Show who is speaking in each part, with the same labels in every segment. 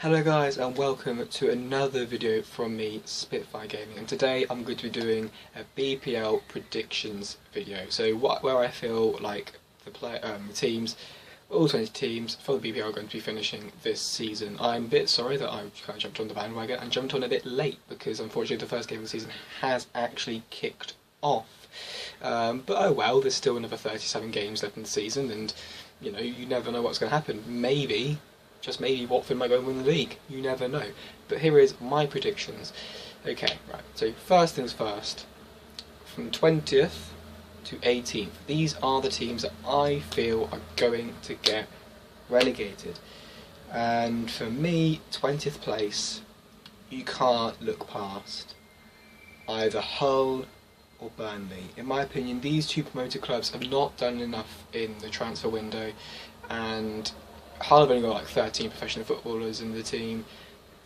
Speaker 1: Hello guys and welcome to another video from me, Spitfire Gaming, and today I'm going to be doing a BPL predictions video. So where I feel like the teams, all 20 teams for the BPL are going to be finishing this season. I'm a bit sorry that I kind of jumped on the bandwagon and jumped on a bit late because unfortunately the first game of the season has actually kicked off. But oh well, there's still another 37 games left in the season, and you know, you never know what's going to happen. Maybe, just maybe, Watford might go and win the league. You never know. But here is my predictions. Okay, right. So first things first. From 20th to 18th, these are the teams that I feel are going to get relegated. And for me, 20th place, you can't look past either Hull or Burnley. In my opinion, these two promoted clubs have not done enough in the transfer window, and Hull have only got like 13 professional footballers in the team.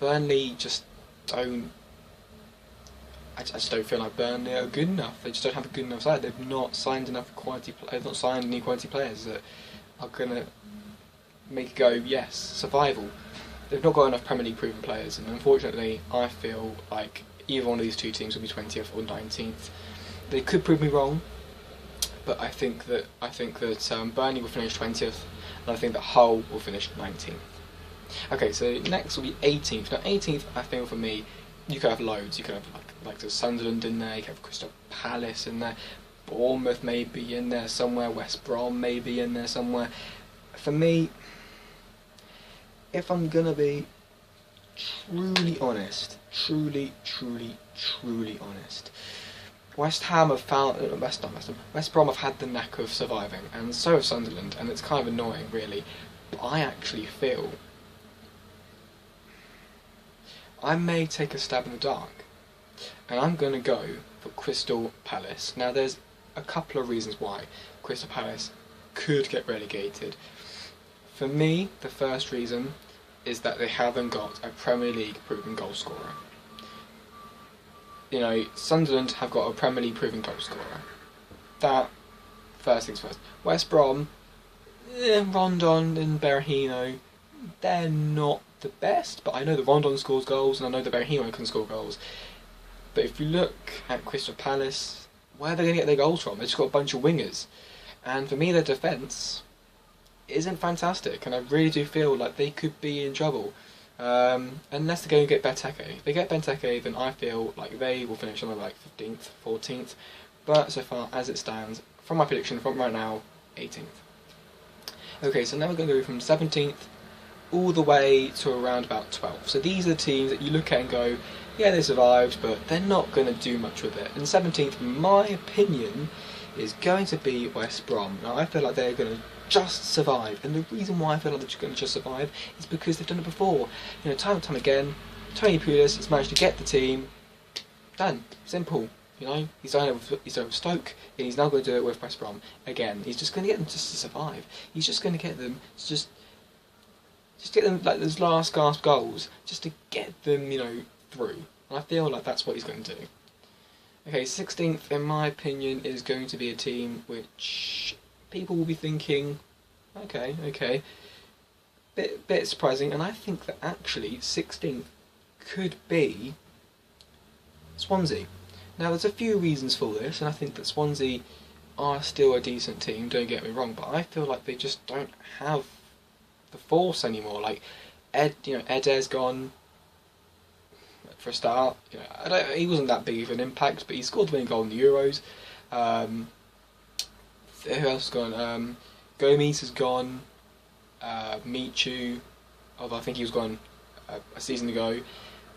Speaker 1: Burnley just don't. I just don't feel like Burnley are good enough. They just don't have a good enough side. They've not signed enough quality. They've not signed any quality players that are gonna make it go yes, survival. They've not got enough Premier League proven players, and unfortunately, I feel like either one of these two teams will be 20th or 19th. They could prove me wrong, but I think that Burnley will finish 20th, and I think that Hull will finish 19th. Okay, so next will be 18th. Now 18th, I feel for me, you could have loads. You could have like the Sunderland in there. You could have Crystal Palace in there. Bournemouth may be in there somewhere. West Brom may be in there somewhere. For me, if I'm gonna be truly honest, truly honest, West Brom have had the knack of surviving, and so have Sunderland, and it's kind of annoying, really. But I actually feel I may take a stab in the dark, and I'm going to go for Crystal Palace. Now, there's a couple of reasons why Crystal Palace could get relegated. For me, the first reason is that they haven't got a Premier League proven goal scorer. You know, Sunderland have got a Premier League proven goal scorer. That, first things first. West Brom, Rondon and Berahino, they're not the best, but I know that Rondon scores goals and I know that Berahino can score goals. But if you look at Crystal Palace, where are they going to get their goals from? They've just got a bunch of wingers. And for me, their defence isn't fantastic, and I really do feel like they could be in trouble. Unless they go and get Benteke. If they get Benteke, then I feel like they will finish on like 15th, 14th. But so far, as it stands, from my prediction, from right now, 18th. Okay, so now we're going to go from 17th all the way to around about 12th. So these are the teams that you look at and go, yeah, they survived, but they're not going to do much with it. And 17th, in my opinion, is going to be West Brom. Now, I feel like they're going to just survive, and the reason why I feel like they're going to just survive is because they've done it before. You know, time and time again, Tony Pulis has managed to get the team done. Simple. You know, he's done it with Stoke, and he's now going to do it with West Brom again. He's just going to get them just to survive. He's just going to get them to just get them like those last gasp goals, just to get them, you know, through. And I feel like that's what he's going to do. Okay, 16th, in my opinion, is going to be a team which people will be thinking, okay, bit surprising, and I think that actually 16th could be Swansea. Now, there's a few reasons for this, and I think that Swansea are still a decent team, don't get me wrong, but I feel like they just don't have the force anymore. Like, Eder's gone for a start. You know, he wasn't that big of an impact, but he scored the winning goal in the Euros. Who else has gone? Gomes has gone. Michu, although I think he was gone a season ago.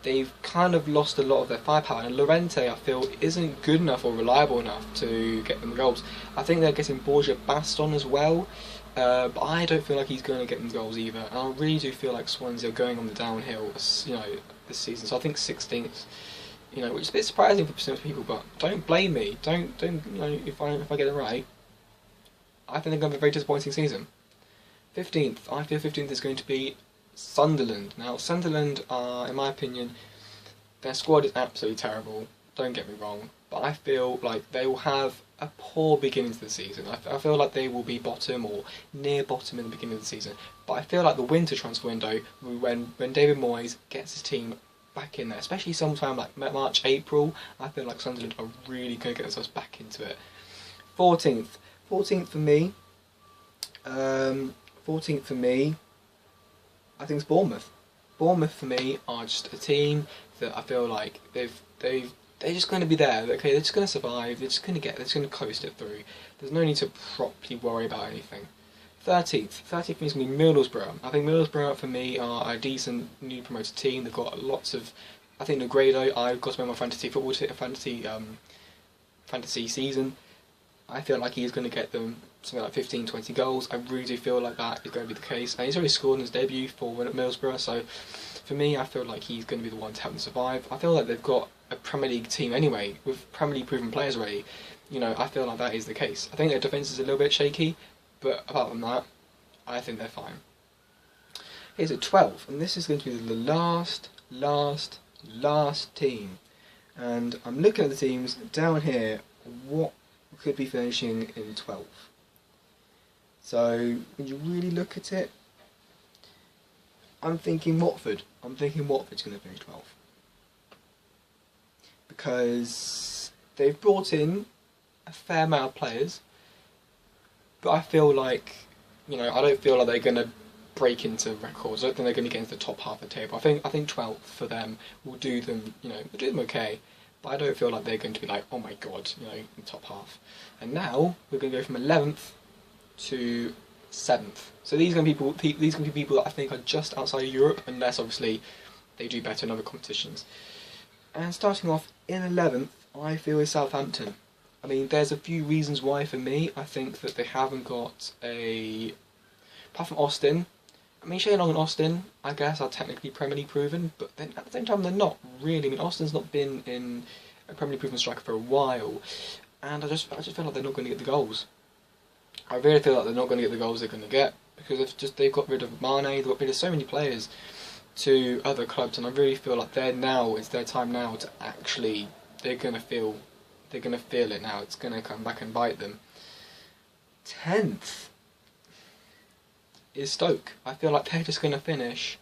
Speaker 1: They've kind of lost a lot of their firepower, and Llorente, I feel, isn't good enough or reliable enough to get them goals. I think they're getting Borja Baston as well, but I don't feel like he's going to get them goals either. And I really do feel like Swansea are going on the downhill, you know, this season. So I think 16th, you know, which is a bit surprising for some people, but don't blame me. Don't you know, if I get it right, I think they're going to have a very disappointing season. 15th, I feel 15th is going to be Sunderland. Now, Sunderland are, in my opinion, their squad is absolutely terrible, don't get me wrong, but I feel like they will have a poor beginning to the season. I feel like they will be bottom or near bottom in the beginning of the season. But I feel like the winter transfer window, when David Moyes gets his team back in there, especially sometime like March, April, I feel like Sunderland are really going to get themselves back into it. 14th for me. 14th for me, I think it's Bournemouth. Bournemouth for me are just a team that I feel like they're just going to be there. Okay, they're just going to survive. They're just going to coast it through. There's no need to properly worry about anything. 13th for me is going to be Middlesbrough. I think Middlesbrough for me are a decent new promoted team. They've got lots of, I think Negredo, I've got him in my fantasy football fantasy season. I feel like he's going to get them something like 15-20 goals. I really do feel like that is going to be the case. And he's already scored in his debut for Middlesbrough, so for me, I feel like he's going to be the one to help them survive. I feel like they've got a Premier League team anyway, with Premier League proven players already. You know, I feel like that is the case. I think their defence is a little bit shaky, but apart from that, I think they're fine. Here's at 12, and this is going to be the last team. And I'm looking at the teams down here, what could be finishing in 12th. So when you really look at it, I'm thinking Watford. I'm thinking Watford's going to finish 12th. Because they've brought in a fair amount of players, but I feel like, you know, I don't feel like they're going to break into records. I don't think they're going to get into the top half of the table. I think 12th for them will do them, you know, will do them okay. But I don't feel like they're going to be like, oh my god, you know, in the top half. And now we're going to go from 11th to 7th. So these are going to be people that I think are just outside of Europe, unless obviously they do better in other competitions. And starting off in 11th, I feel is Southampton. I mean, there's a few reasons why for me. I think that they haven't got apart from Austin. I mean, Shane Long and Austin, I guess, are technically Premier League proven, but then at the same time, they're not really. I mean, Austin's not been in a Premier League proven striker for a while, and I just feel like they're not going to get the goals. I really feel like they're not going to get the goals they're going to get, because they've got rid of Mane, they've got rid of so many players to other clubs, and I really feel like it's their time now to actually, they're going to feel it now. It's going to come back and bite them. 10th is Stoke. I feel like they're just going to finish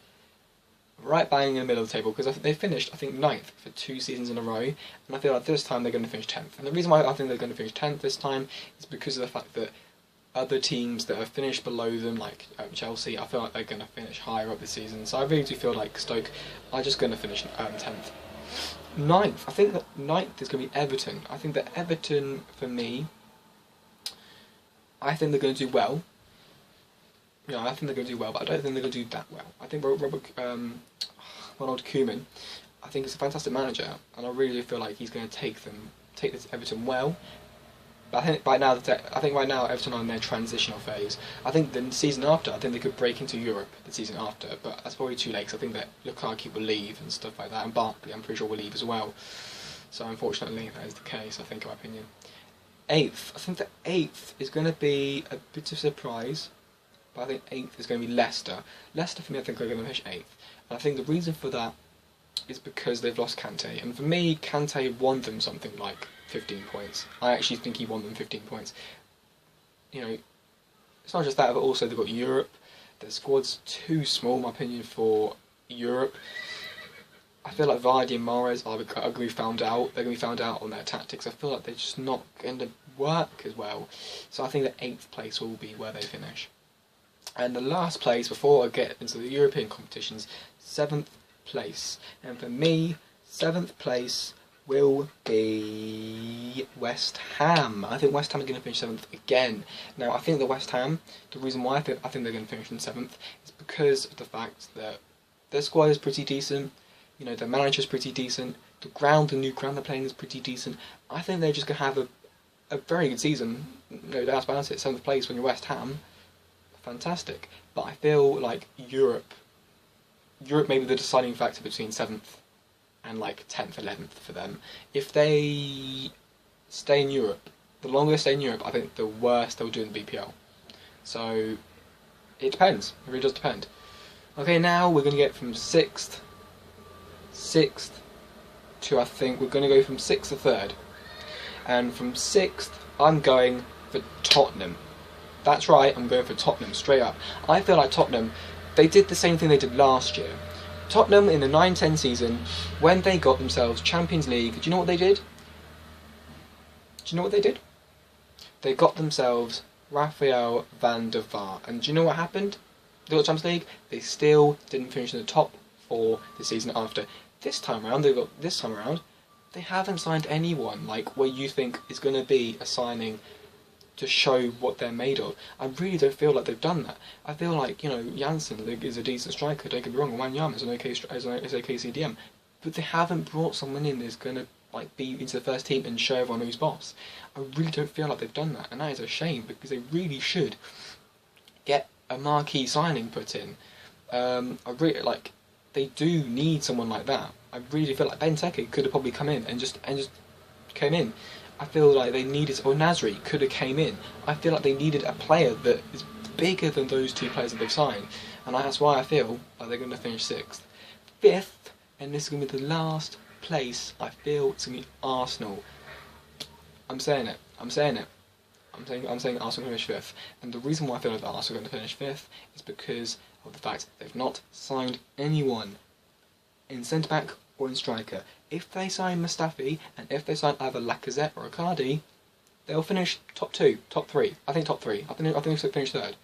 Speaker 1: right bang in the middle of the table, because they finished, I think, 9th for 2 seasons in a row, and I feel like this time they're going to finish 10th. And the reason why I think they're going to finish 10th this time is because of the fact that other teams that have finished below them, like Chelsea, I feel like they're going to finish higher up this season. So I really do feel like Stoke are just going to finish 10th. 9th, I think that 9th is going to be Everton. I think that Everton, for me, I think they're going to do well. Yeah, I think they're going to do well, but I don't think they're going to do that well. I think Ronald Koeman, I think he's a fantastic manager, and I really do feel like he's going to take this Everton well. But I think right now Everton are in their transitional phase. I think the season after, I think they could break into Europe the season after, but that's probably too late, because I think that Lukaku will leave and stuff like that, and Barclays, I'm pretty sure, will leave as well. So unfortunately, that is the case, I think, in my opinion. 8th, I think the 8th is going to be a bit of a surprise, but I think 8th is going to be Leicester. Leicester, for me, I think are going to finish 8th. And I think the reason for that is because they've lost Kante. And for me, Kante won them something like 15 points. I actually think he won them 15 points. You know, it's not just that, but also they've got Europe. Their squad's too small, in my opinion, for Europe. I feel like Vardy and Mahrez are going to be found out. They're going to be found out on their tactics. I feel like they're just not going to work as well. So I think that 8th place will be where they finish. And the last place, before I get into the European competitions, 7th place. And for me, 7th place will be West Ham. I think West Ham are going to finish 7th again. Now, I think the West Ham, the reason why I think they're going to finish in 7th is because of the fact that their squad is pretty decent. You know, their manager's pretty decent. The new ground they're playing is pretty decent. I think they're just going to have a very good season. No doubt about it. 7th place when you're West Ham. Fantastic. But I feel like Europe may be the deciding factor between 7th and like 10th, 11th for them. If they stay in Europe, the longer they stay in Europe, I think the worse they'll do in the BPL. So it depends. It really does depend. Okay, now we're going to get from 6th to, I think we're going to go from 6th to 3rd. And from 6th I'm going for Tottenham. That's right, I'm going for Tottenham, straight up. I feel like Tottenham, they did the same thing they did last year. Tottenham in the 9-10 season, when they got themselves Champions League, do you know what they did? Do you know what they did? They got themselves Rafael van der Vaart. And do you know what happened? They got Champions League, they still didn't finish in the top 4 the season after. This time around, they haven't signed anyone like where you think is going to be a signing to show what they're made of. I really don't feel like they've done that. I feel like, you know, Janssen is a decent striker, don't get me wrong, Wanyama is an okay CDM, but they haven't brought someone in that's going to like be into the first team and show everyone who's boss. I really don't feel like they've done that, and that is a shame because they really should get a marquee signing put in. I really like. They do need someone like that. I really feel like Benteke could have probably come in and just came in. I feel like they needed, or Nasri could have came in. I feel like they needed a player that is bigger than those 2 players that they've signed, and that's why I feel like they're going to finish 6th. 5th, and this is going to be the last place. I feel it's going to be Arsenal. I'm saying it. I'm saying Arsenal going to finish 5th, and the reason why I feel like Arsenal are going to finish 5th is because of the fact they've not signed anyone in centre back or in striker. If they sign Mustafi and if they sign either Lacazette or Icardi, they'll finish top 2, top 3. I think top 3. I think they'll finish 3rd.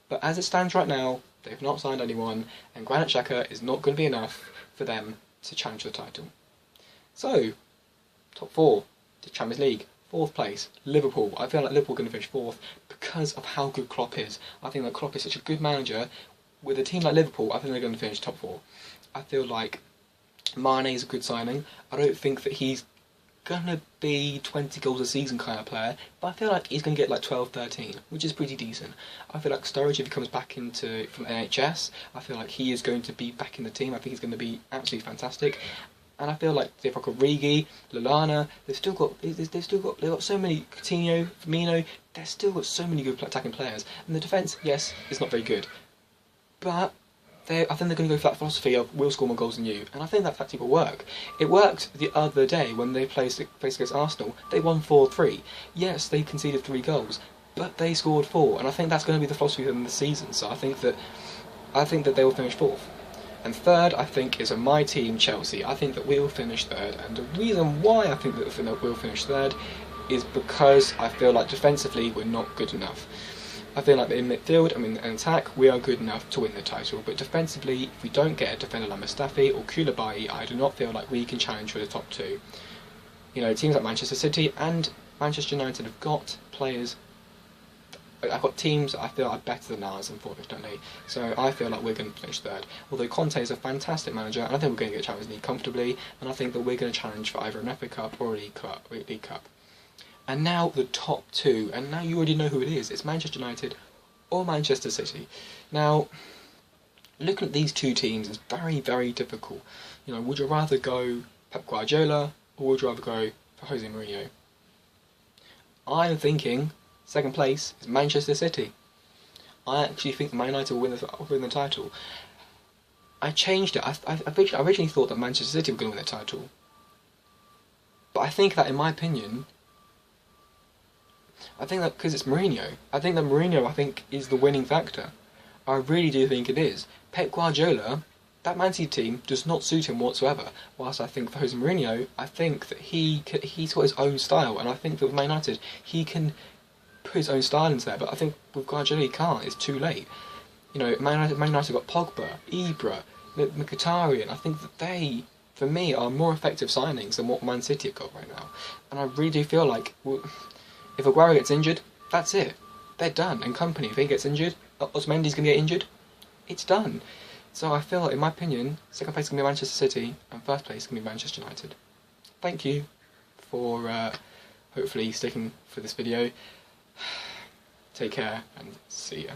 Speaker 1: But as it stands right now, they've not signed anyone, and Granit Xhaka is not going to be enough for them to challenge the title. So, top 4, the Champions League. 4th place, Liverpool. I feel like Liverpool are going to finish 4th because of how good Klopp is. I think that Klopp is such a good manager. With a team like Liverpool, I think they're going to finish top 4. I feel like Mane is a good signing. I don't think that he's going to be 20 goals a season kind of player, but I feel like he's going to get like 12, 13, which is pretty decent. I feel like Sturridge, if he comes back from NHS, I feel like he is going to be back in the team. I think he's going to be absolutely fantastic. And I feel like they've got Origi, Lallana. They've got so many, Coutinho, Firmino. They've still got so many good attacking players. And the defence, yes, is not very good, but I think they're going to go for that philosophy of we'll score more goals than you, and I think that tactic will work. It worked the other day when they faced against Arsenal. They won 4-3. Yes, they conceded 3 goals, but they scored 4, and I think that's going to be the philosophy of them this season. So I think that they will finish 4th. And 3rd, I think, is my team, Chelsea. I think that we will finish 3rd, and the reason why I think that we'll finish 3rd is because I feel like defensively we're not good enough. I feel like in midfield, in attack, we are good enough to win the title, but defensively, if we don't get a defender like Mustafi or Koulibaly, I do not feel like we can challenge for the top 2. You know, teams like Manchester City and Manchester United have got players. I've got teams that I feel are better than ours, unfortunately. So I feel like we're going to finish 3rd. Although Conte is a fantastic manager, and I think we're going to get Champions League comfortably, and I think that we're going to challenge for either an FA Cup or a League Cup. And now the top 2, and now you already know who it is. It's Manchester United or Manchester City. Now, looking at these 2 teams is very, very difficult. You know, would you rather go Pep Guardiola or would you rather go for Jose Mourinho? I'm thinking 2nd place is Manchester City. I actually think Man United will win the title. I changed it. I originally thought that Manchester City were going to win the title. But I think that, in my opinion, I think that because it's Mourinho. I think that Mourinho, is the winning factor. I really do think it is. Pep Guardiola, that Man City team does not suit him whatsoever. Whilst I think for Jose Mourinho, I think that he's got his own style, and I think that with Man United, he can put his own style into there. But I think with Guardiola, he can't. It's too late. You know, Man United got Pogba, Ibra, Mkhitaryan. I think that they, for me, are more effective signings than what Man City have got right now. And I really do feel like, if Aguero gets injured, that's it. They're done. And company, if he gets injured, Otamendi's going to get injured, it's done. So I feel like, in my opinion, 2nd place is going to be Manchester City, and 1st place is going to be Manchester United. Thank you for hopefully sticking for this video. Take care, and see ya.